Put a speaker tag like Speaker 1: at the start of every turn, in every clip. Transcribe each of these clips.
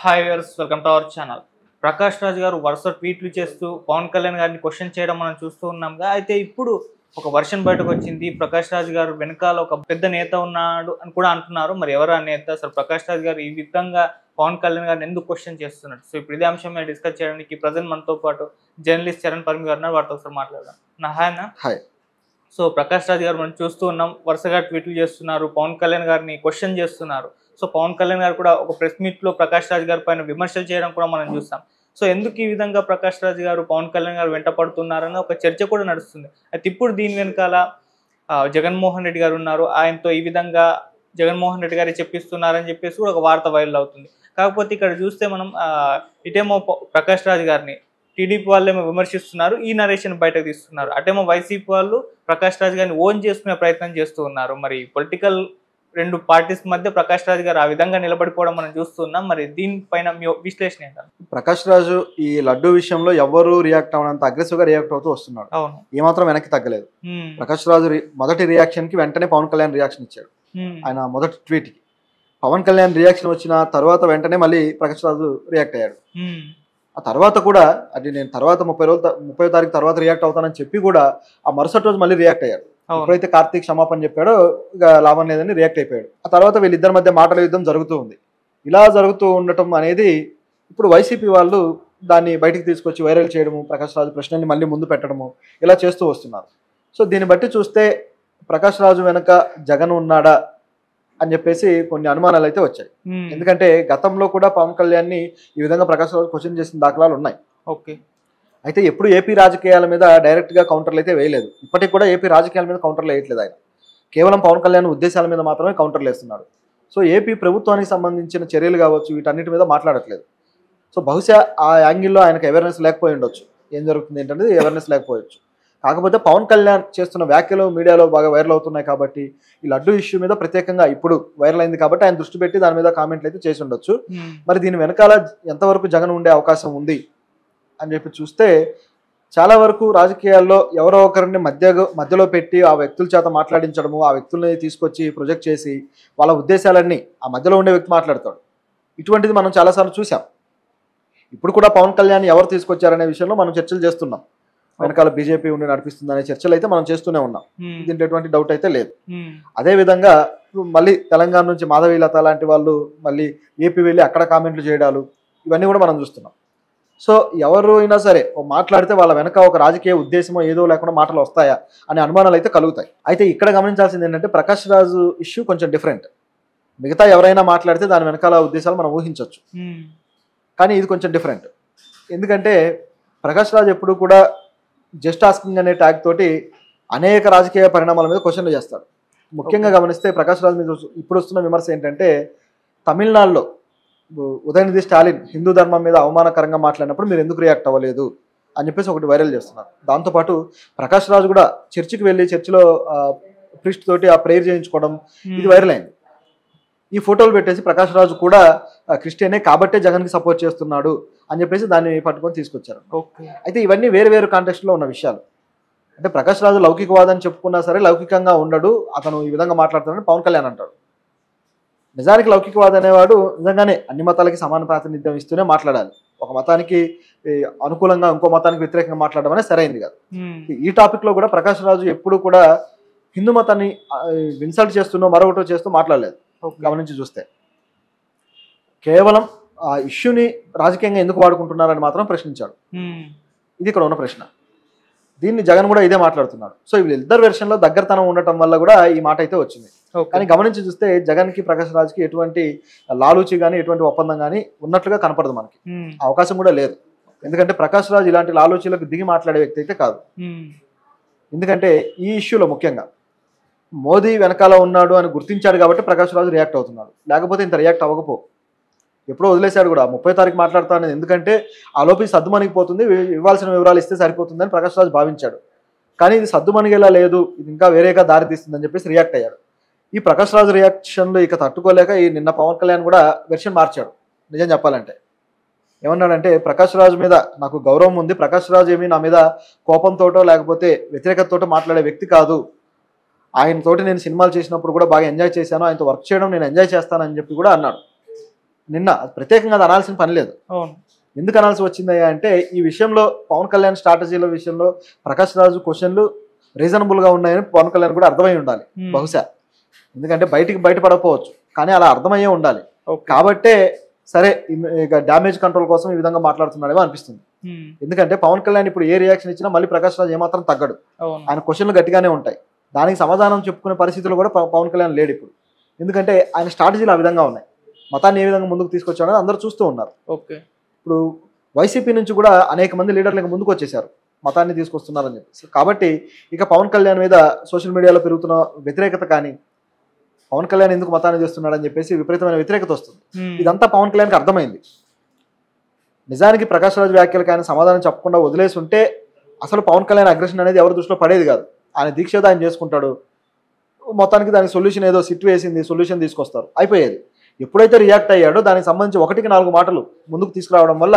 Speaker 1: Hi viewers, welcome to our channel. Prakash Raj గారు వరుస ట్వీట్లు చేస్తూ పవన్ కళ్యాణ్ గారిని క్వశ్చన్ చేయడం మనం చూస్తూ ఉన్నాంగా. అయితే ఇప్పుడు ఒక వర్షన్ బయటకు వచ్చింది. ప్రకాష్ రాజ్ గారు వెనకాల ఒక పెద్ద నేత ఉన్నాడు అని కూడా అంటున్నారు. మరి ఎవరు ఆ నేత? అసలు ప్రకాష్ రాజ్ గారు ఈ విధంగా పవన్ కళ్యాణ్ గారిని ఎందుకు క్వశ్చన్ చేస్తున్నారు? సో ఇప్పుడు ఇదే అంశం మీద డిస్కస్ చేయడానికి ప్రజెంట్ మనతో పాటు జర్నలిస్ట్ చరణ్ పరమి గారు ఉన్నారు. వాటితో ఒకసారి మాట్లాడదాం. హాయ్ అన్న.
Speaker 2: హాయ్.
Speaker 1: సో ప్రకాష్ రాజ్ గారు మనం చూస్తూ ఉన్నాం, వరుసగా ట్వీట్లు చేస్తున్నారు, పవన్ కళ్యాణ్ గారిని క్వశ్చన్ చేస్తున్నారు. సో పవన్ కళ్యాణ్ గారు కూడా ఒక ప్రెస్ మీట్ లో ప్రకాష్ రాజ్ గారి పైన విమర్శలు చేయడం కూడా మనం చూస్తాం. సో ఎందుకు ఈ విధంగా ప్రకాష్ రాజ్ గారు పవన్ కళ్యాణ్ గారు వెంట పడుతున్నారని ఒక చర్చ కూడా నడుస్తుంది. అయితే ఇప్పుడు దీని వెనకాల జగన్మోహన్ రెడ్డి గారు ఉన్నారు. ఆయనతో ఈ విధంగా జగన్మోహన్ రెడ్డి గారు చెప్పిస్తున్నారని చెప్పేసి కూడా ఒక వార్త వైరల్ అవుతుంది. కాకపోతే ఇక్కడ చూస్తే మనం ఇటేమో ప్రకాష్ రాజ్ గారిని టీడీపీ వాళ్ళేమో విమర్శిస్తున్నారు, ఈ నరేషన్ బయటకు తీస్తున్నారు. అటేమో వైసీపీ వాళ్ళు ప్రకాష్ రాజ్ గారిని ఓన్ చేసుకునే ప్రయత్నం చేస్తూ ఉన్నారు. మరి పొలిటికల్ రెండు పార్టీస్ మధ్య ప్రకాష్ రాజ్ గారు ఆ విధంగా నిలబడిపోవడం మనం చూస్తున్నాం. మరి దీనిపైన మీ విశ్లేషణ ఏంటంటే?
Speaker 2: ప్రకాష్ రాజు ఈ లడ్డు విషయంలో ఎవరు రియాక్ట్ అవనంత అగ్రెసివ్ గా రియాక్ట్ అవుతూ వస్తున్నాడు.
Speaker 1: అవును,
Speaker 2: ఏమాత్రం వెనక్కి తగ్గలేదు. ప్రకాష్ రాజు మొదటి రియాక్షన్ కి వెంటనే పవన్ కళ్యాణ్ రియాక్షన్ ఇచ్చాడు. ఆయన మొదటి ట్వీట్ కి పవన్ కళ్యాణ్ రియాక్షన్ వచ్చిన తర్వాత వెంటనే మళ్ళీ ప్రకాష్ రాజు రియాక్ట్ అయ్యాడు. ఆ తర్వాత కూడా అది నేను తర్వాత 30వ తారీఖు తర్వాత రియాక్ట్ అవుతానని చెప్పి కూడా ఆ మరుసటి రోజు మళ్ళీ రియాక్ట్ అయ్యాడు. ఎప్పుడైతే కార్తీక్ క్షమాపణ చెప్పాడో ఇక లాభం లేదని రియాక్ట్ అయిపోయాడు. ఆ తర్వాత వీళ్ళిద్దరి మధ్య మాటల యుద్ధం జరుగుతూ ఉంది. ఇలా జరుగుతూ ఉండటం అనేది ఇప్పుడు వైసీపీ వాళ్ళు దాన్ని బయటికి తీసుకొచ్చి వైరల్ చేయడము, ప్రకాష్ రాజు ప్రశ్నని మళ్ళీ ముందు పెట్టడము, ఇలా చేస్తూ వస్తున్నారు. సో దీన్ని బట్టి చూస్తే ప్రకాష్ రాజు వెనక జగన్ ఉన్నాడా అని చెప్పేసి కొన్ని అనుమానాలు అయితే వచ్చాయి. ఎందుకంటే గతంలో కూడా పవన్ కళ్యాణ్ ని ఈ విధంగా ప్రకాష్ రాజు క్వశ్చన్ చేసిన దాఖలాలు ఉన్నాయి.
Speaker 1: ఓకే.
Speaker 2: అయితే ఎప్పుడు ఏపీ రాజకీయాల మీద డైరెక్ట్ గా కౌంటర్లు అయితే వేయలేదు. ఇప్పటికి కూడా ఏపీ రాజకీయాల మీద కౌంటర్లు వేయట్లేదు. ఆయన కేవలం పవన్ కళ్యాణ్ ఉద్దేశాల మీద మాత్రమే కౌంటర్లు వేస్తున్నాడు. సో ఏపీ ప్రభుత్వానికి సంబంధించిన చర్యలు కావచ్చు, వీటన్నిటి మీద మాట్లాడట్లేదు. సో బహుశా ఆ యాంగిల్లో ఆయనకు అవేర్నెస్ లేకపోయి ఉండొచ్చు. ఏం జరుగుతుంది ఏంటంటే అవేర్నెస్ లేకపోవచ్చు. కాకపోతే పవన్ కళ్యాణ్ చేస్తున్న వ్యాఖ్యలు మీడియాలో బాగా వైరల్ అవుతున్నాయి కాబట్టి ఈ లడ్డు ఇష్యూ మీద ప్రత్యేకంగా ఇప్పుడు వైరల్ అయింది కాబట్టి ఆయన దృష్టి పెట్టి దాని మీద కామెంట్లు అయితే చేసి ఉండొచ్చు. మరి దీని వెనకాల ఎంతవరకు జగన్ ఉండే అవకాశం ఉంది అని చెప్పి చూస్తే చాలా వరకు రాజకీయాల్లో ఎవరో ఒకరిని మధ్యలో పెట్టి ఆ వ్యక్తుల చేత మాట్లాడించడము, ఆ వ్యక్తుల్ని తీసుకొచ్చి ప్రొజెక్ట్ చేసి వాళ్ళ ఉద్దేశాలన్నీ ఆ మధ్యలో ఉండే వ్యక్తి మాట్లాడతాడు. ఇటువంటిది మనం చాలాసార్లు చూసాం. ఇప్పుడు కూడా పవన్ కళ్యాణ్ ఎవరు తీసుకొచ్చారనే విషయంలో మనం చర్చలు చేస్తున్నాం. వెనకాల బీజేపీ ఉండి నడిపిస్తుంది అనే చర్చలు అయితే మనం చేస్తూనే ఉన్నాం. దీంట్లో ఎటువంటి డౌట్ అయితే లేదు. అదేవిధంగా మళ్ళీ తెలంగాణ నుంచి మాధవీలత లాంటి వాళ్ళు మళ్ళీ ఏపీ వెళ్ళి అక్కడ కామెంట్లు చేయడాలు, ఇవన్నీ కూడా మనం చూస్తున్నాం. సో ఎవరు అయినా సరే మాట్లాడితే వాళ్ళ వెనక ఒక రాజకీయ ఉద్దేశమో ఏదో లేకుండా మాటలు వస్తాయా అనే అనుమానాలు అయితే కలుగుతాయి. అయితే ఇక్కడ గమనించాల్సింది ఏంటంటే ప్రకాష్ రాజు ఇష్యూ కొంచెం డిఫరెంట్. మిగతా ఎవరైనా మాట్లాడితే దాని వెనకాల ఉద్దేశాలు మనం ఊహించవచ్చు, కానీ ఇది కొంచెం డిఫరెంట్. ఎందుకంటే ప్రకాష్ రాజు ఎప్పుడు కూడా జస్ట్ ఆస్కింగ్ అనే ట్యాగ్ తోటి అనేక రాజకీయ పరిణామాల మీద క్వశ్చన్లు చేస్తాడు. ముఖ్యంగా గమనిస్తే ప్రకాష్ రాజు మీద ఇప్పుడు వస్తున్న విమర్శ ఏంటంటే తమిళనాడులో ఉదయనిధి స్టాలిన్ హిందూ ధర్మం మీద అవమానకరంగా మాట్లాడినప్పుడు మీరు ఎందుకు రియాక్ట్ అవ్వలేదు అని చెప్పేసి ఒకటి వైరల్ చేస్తున్నారు. దాంతోపాటు ప్రకాష్ రాజు కూడా చర్చికి వెళ్ళి చర్చిలో ప్రీస్ట్ తోటి ఆ ప్రేయర్ చేయించుకోవడం ఇది వైరల్ అయింది. ఈ ఫోటోలు పెట్టేసి ప్రకాష్ రాజు కూడా క్రిస్టియనే కాబట్టే జగన్కి సపోర్ట్ చేస్తున్నాడు అని చెప్పేసి దాన్ని పట్టుకొని తీసుకొచ్చారు. అయితే ఇవన్నీ వేరు వేరు కాంటెక్స్ట్లో ఉన్న విషయాలు. అంటే ప్రకాష్ రాజు లౌకికవాదని చెప్పుకున్నా సరే లౌకికంగా ఉండడు, అతను ఈ విధంగా మాట్లాడుతున్నాడని పవన్ కళ్యాణ్ అంటాడు. నిజానికి లౌకికవాదం అనేవాడు నిజంగానే అన్ని మతాలకి సమాన ప్రాతినిధ్యం ఇస్తూనే మాట్లాడాలి. ఒక మతానికి అనుకూలంగా ఇంకో మతానికి వ్యతిరేకంగా మాట్లాడడం అనేది సరైంది కాదు. ఈ టాపిక్లో కూడా ప్రకాష్ రాజు ఎప్పుడు కూడా హిందూ మతాన్ని ఇన్సల్ట్ చేస్తూనో మరొకటో చేస్తూ మాట్లాడలేదు. గమనించి చూస్తే కేవలం ఆ ఇష్యూని రాజకీయంగా ఎందుకు వాడుకుంటున్నారని మాత్రం ప్రశ్నించాడు. ఇది ఇక్కడ ఉన్న ప్రశ్న. దీన్ని జగన్ కూడా ఇదే మాట్లాడుతున్నాడు. సో వీళ్ళిద్దరు వెర్షన్లో దగ్గరతనం ఉండటం వల్ల కూడా ఈ మాట అయితే వచ్చింది. కానీ గమనించి చూస్తే జగన్కి ప్రకాష్ రాజ్కి ఎటువంటి లాలూచి కానీ ఎటువంటి ఒప్పందం కానీ ఉన్నట్లుగా కనపడదు. మనకి అవకాశం కూడా లేదు. ఎందుకంటే ప్రకాష్ రాజ్ ఇలాంటి లాలూచీలకు దిగి మాట్లాడే వ్యక్తి అయితే కాదు. ఎందుకంటే ఈ ఇష్యూలో ముఖ్యంగా మోదీ వెనకాల ఉన్నాడు అని గుర్తించాడు కాబట్టి ప్రకాష్ రాజు రియాక్ట్ అవుతున్నాడు. లేకపోతే ఇంత రియాక్ట్ అవ్వకపో, ఎప్పుడో వదిలేశాడు కూడా. 30వ తారీఖు మాట్లాడుతాను, ఎందుకంటే ఆ లోపల సద్దుమణిగిపోతుంది, ఇవ్వాల్సిన వివరాలు ఇస్తే సరిపోతుందని ప్రకాష్ రాజు భావించాడు. కానీ ఇది సద్దుమణిగేలా లేదు, ఇది ఇంకా వేరేగా దారి తీస్తుందని చెప్పేసి రియాక్ట్ అయ్యాడు. ఈ ప్రకాష్ రాజు రియాక్షన్లో ఇక తట్టుకోలేక ఈ నిన్న పవన్ కళ్యాణ్ కూడా వెర్షన్ మార్చాడు. నిజం చెప్పాలంటే ఏమన్నాడంటే ప్రకాష్ రాజు మీద నాకు గౌరవం ఉంది, ప్రకాష్ రాజు ఏమీ నా మీద కోపంతోటో లేకపోతే వ్యతిరేకతతో మాట్లాడే వ్యక్తి కాదు, ఆయనతోటి నేను సినిమాలు చేసినప్పుడు కూడా బాగా ఎంజాయ్ చేశాను, ఆయనతో వర్క్ చేయడం నేను ఎంజాయ్ చేస్తానని చెప్పి కూడా అన్నాడు. నిన్న ప్రత్యేకంగా అది అనాల్సిన పని లేదు.
Speaker 1: అవును.
Speaker 2: ఎందుకు అనాల్సి వచ్చిందయ్యా అంటే ఈ విషయంలో పవన్ కళ్యాణ్ స్ట్రాటజీల విషయంలో ప్రకాష్ రాజు క్వశ్చన్లు రీజనబుల్గా ఉన్నాయని పవన్ కళ్యాణ్ కూడా అర్థమై ఉండాలి బహుశా. ఎందుకంటే బయటపడకపోవచ్చు కానీ అలా అర్థమయ్యే ఉండాలి. కాబట్టే సరే ఇక డ్యామేజ్ కంట్రోల్ కోసం ఈ విధంగా మాట్లాడుతున్నాడేమో అనిపిస్తుంది. ఎందుకంటే పవన్ కళ్యాణ్ ఇప్పుడు ఏ రియాక్షన్ ఇచ్చినా మళ్ళీ ప్రకాష్ రాజు ఏమాత్రం తగ్గడు. ఆయన క్వశ్చన్లు గట్టిగానే ఉంటాయి. దానికి సమాధానం చెప్పుకునే పరిస్థితులు కూడా పవన్ కళ్యాణ్ లేడు ఇప్పుడు. ఎందుకంటే ఆయన స్ట్రాటజీలు ఆ విధంగా ఉన్నాయి. మతాన్ని ఏ విధంగా ముందుకు తీసుకొచ్చాడో అందరూ చూస్తూ ఉన్నారు. ఇప్పుడు వైసీపీ నుంచి కూడా అనేక మంది లీడర్లకు ముందుకు వచ్చేసారు మతాన్ని తీసుకొస్తున్నారని చెప్పి. కాబట్టి ఇక పవన్ కళ్యాణ్ మీద సోషల్ మీడియాలో పెరుగుతున్న వ్యతిరేకత కానీ పవన్ కళ్యాణ్ ఎందుకు మతాన్ని చేస్తున్నాడని చెప్పేసి విపరీతమైన వ్యతిరేకత వస్తుంది. ఇదంతా పవన్ కళ్యాణ్కి అర్థమైంది. నిజానికి ప్రకాష్ రాజు వ్యాఖ్యలకు ఆయన సమాధానం చెప్పకుండా వదిలేసి ఉంటే అసలు పవన్ కళ్యాణ్ అగ్రెషన్ అనేది ఎవరి దృష్టిలో పడేది కాదు. ఆయన దీక్ష ఏదో ఆయన చేసుకుంటాడు, మొత్తానికి దానికి సొల్యూషన్ ఏదో సిట్ వేసింది, సొల్యూషన్ తీసుకొస్తారు, అయిపోయేది. ఎప్పుడైతే రియాక్ట్ అయ్యాడో దానికి సంబంధించి 1-4 మాటలు ముందుకు తీసుకురావడం వల్ల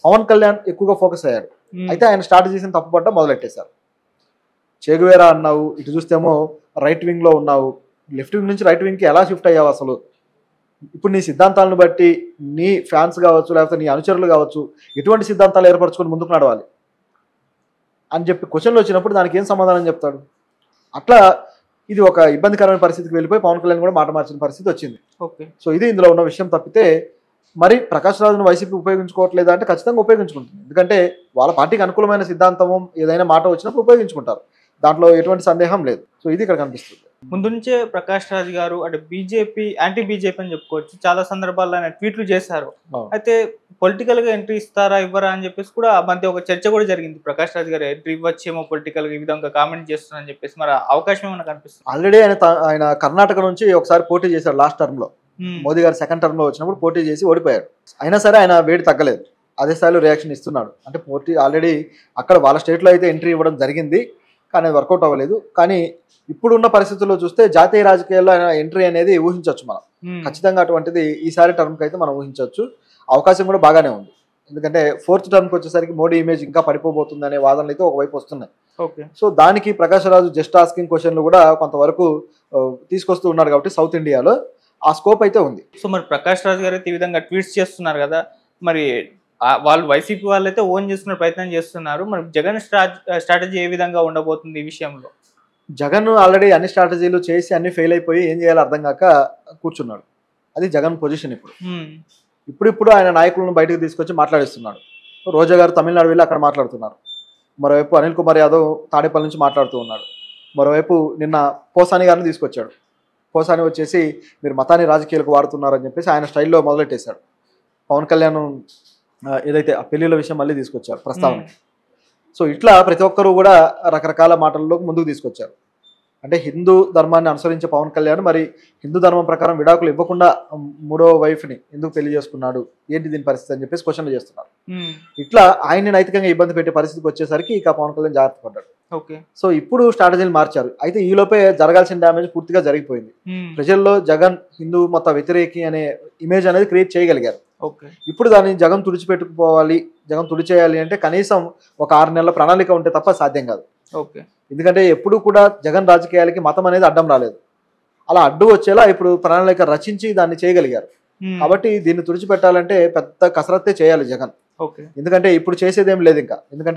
Speaker 2: పవన్ కళ్యాణ్ ఎక్కువగా ఫోకస్ అయ్యాడు. అయితే ఆయన స్ట్రాటజీస్ని తప్పుపడ్డం మొదలెట్టేశారు. చేగువేరా అన్నావు, ఇటు చూస్తేమో రైట్ వింగ్లో ఉన్నావు, లెఫ్ట్ వింగ్ నుంచి రైట్ వింగ్కి ఎలా షిఫ్ట్ అయ్యావు అసలు? ఇప్పుడు నీ సిద్ధాంతాలను బట్టి నీ ఫ్యాన్స్ కావచ్చు లేకపోతే నీ అనుచరులు కావచ్చు ఎటువంటి సిద్ధాంతాలు ఏర్పరచుకొని ముందుకు నడవాలి అని చెప్పి క్వశ్చన్లు వచ్చినప్పుడు దానికి ఏం సమాధానం చెప్తాడు? అట్లా ఇది ఒక ఇబ్బందికరమైన పరిస్థితికి వెళ్ళిపోయి పవన్ కళ్యాణ్ కూడా మాట మార్చిన పరిస్థితి వచ్చింది. సో ఇది ఇందులో ఉన్న విషయం. తప్పితే మరి ప్రకాష్ రాజును వైసీపీ ఉపయోగించుకోవట్లేదా అంటే ఖచ్చితంగా ఉపయోగించుకుంటుంది. ఎందుకంటే వాళ్ళ పార్టీకి అనుకూలమైన సిద్ధాంతము ఏదైనా మాట వచ్చినప్పుడు ఉపయోగించుకుంటారు, దాంట్లో ఎటువంటి సందేహం లేదు. సో ఇది ఇక్కడ కనిపిస్తుంది.
Speaker 1: ముందు నుంచే ప్రకాష్ రాజ్ గారు అంటే బీజేపీ యాంటీ బీజేపీ అని చెప్పుకోవచ్చు, చాలా సందర్భాల్లో ఆయన ట్వీట్లు చేశారు. అయితే పొలిటికల్ గా ఎంట్రీ ఇస్తారా ఇవ్వరా అని చెప్పేసి కూడా మధ్య ఒక చర్చ కూడా జరిగింది. ప్రకాష్ రాజ్ గారు ఎంట్రీ ఇవ్వచ్చేమో పొలిటికల్ గా ఈ విధంగా కామెంట్ చేస్తున్నారని చెప్పేసి, మరి అవకాశం ఏమైనా కనిపిస్తుంది?
Speaker 2: ఆల్రెడీ ఆయన కర్ణాటక నుంచి ఒకసారి పోటీ చేశారు లాస్ట్ టర్మ్ లో. మోదీ గారు సెకండ్ టర్మ్ లో వచ్చినప్పుడు పోటీ చేసి ఓడిపోయాడు. అయినా సరే ఆయన వేడి తగ్గలేదు, అదే స్థాయిలో రియాక్షన్ ఇస్తున్నాడు. అంటే పోటీ ఆల్రెడీ అక్కడ వాళ్ళ స్టేట్లో అయితే ఎంట్రీ ఇవ్వడం జరిగింది కానీ అది వర్కౌట్ అవ్వలేదు. కానీ ఇప్పుడున్న పరిస్థితుల్లో చూస్తే జాతీయ రాజకీయాల్లో ఆయన ఎంట్రీ అనేది ఊహించవచ్చు మనం. ఖచ్చితంగా అటువంటిది ఈసారి టర్మ్కి అయితే మనం ఊహించవచ్చు. అవకాశం కూడా బాగానే ఉంది. ఎందుకంటే 4th టర్మ్కి వచ్చేసరికి మోడీ ఇమేజ్ ఇంకా పడిపోబోతుంది అనే వాదనలు అయితే ఒకవైపు వస్తున్నాయి. సో దానికి ప్రకాష్ రాజు జస్ట్ ఆస్కింగ్ క్వశ్చన్లు కూడా కొంతవరకు తీసుకొస్తూ ఉన్నారు. కాబట్టి సౌత్ ఇండియాలో ఆ స్కోప్ అయితే ఉంది.
Speaker 1: సో మరి ప్రకాష్ రాజు గారు అయితే ఈ విధంగా ట్వీట్స్ చేస్తున్నారు కదా, మరి వాళ్ళు వైసీపీ వాళ్ళు అయితే ఓన్ చేసుకునే ప్రయత్నం చేస్తున్నారు. మరి జగన్ స్ట్రాటజీ ఏ విధంగా ఉండబోతుంది ఈ విషయంలో?
Speaker 2: జగన్ ఆల్రెడీ అన్ని స్ట్రాటజీలు చేసి అన్ని ఫెయిల్ అయిపోయి ఏం చేయాలో అర్థం కాక కూర్చున్నాడు. అది జగన్ పొజిషన్. ఇప్పుడు ఆయన నాయకులను బయటకు తీసుకొచ్చి మాట్లాడిస్తున్నాడు. రోజా గారు తమిళనాడు వెళ్ళి అక్కడ మాట్లాడుతున్నారు. మరోవైపు అనిల్ కుమార్ యాదవ్ తాడేపల్లి నుంచి మాట్లాడుతూ ఉన్నాడు. మరోవైపు నిన్న పోసాని గారిని తీసుకొచ్చాడు. పోసాని వచ్చేసి మీరు మతాన్ని రాజకీయాలకు వాడుతున్నారని చెప్పేసి ఆయన స్టైల్లో మొదలెట్టేశాడు. పవన్ కళ్యాణ్ ఏదైతే ఆ పెళ్లిళ్ళ విషయం మళ్ళీ తీసుకొచ్చారు ప్రస్తావన. సో ఇట్లా ప్రతి ఒక్కరూ కూడా రకరకాల మాటల్లో ముందుకు తీసుకొచ్చారు. అంటే హిందూ ధర్మాన్ని అనుసరించే పవన్ కళ్యాణ్ మరి హిందూ ధర్మం ప్రకారం విడాకులు ఇవ్వకుండా 3వ వైఫ్ని ఎందుకు పెళ్లి చేసుకున్నాడు, ఏంటి దీని పరిస్థితి అని చెప్పేసి క్వశ్చన్లు చేస్తున్నారు. ఇట్లా ఆయన్ని నైతికంగా ఇబ్బంది పెట్టే పరిస్థితికి వచ్చేసరికి ఇక పవన్ కళ్యాణ్ జాగ్రత్త పడ్డాడు. సో ఇప్పుడు స్ట్రాటజీలు మార్చారు. అయితే ఈ లోపే జరగాల్సిన డ్యామేజ్ పూర్తిగా జరిగిపోయింది. ప్రజల్లో జగన్ హిందూ మత వ్యతిరేకి అనే ఇమేజ్ అనేది క్రియేట్ చేయగలిగారు. ఇప్పుడు దాన్ని జగన్ తుడిచిపెట్టుకుపోవాలి, జగన్ తుడిచేయాలి అంటే కనీసం ఒక 6 నెలల ప్రణాళిక ఉంటే తప్ప సాధ్యం కాదు. ఎందుకంటే ఎప్పుడు కూడా జగన్ రాజకీయాలకి మతం అనేది అడ్డం రాలేదు. అలా అడ్డు వచ్చేలా ఇప్పుడు ప్రణాళిక రచించి దాన్ని చేయగలిగారు. కాబట్టి దీన్ని తుడిచిపెట్టాలంటే పెద్ద కసరత్తే చేయాలి జగన్. ఎందుకంటే ఇప్పుడు చేసేదేం లేదు ఇంకా. ఎందుకంటే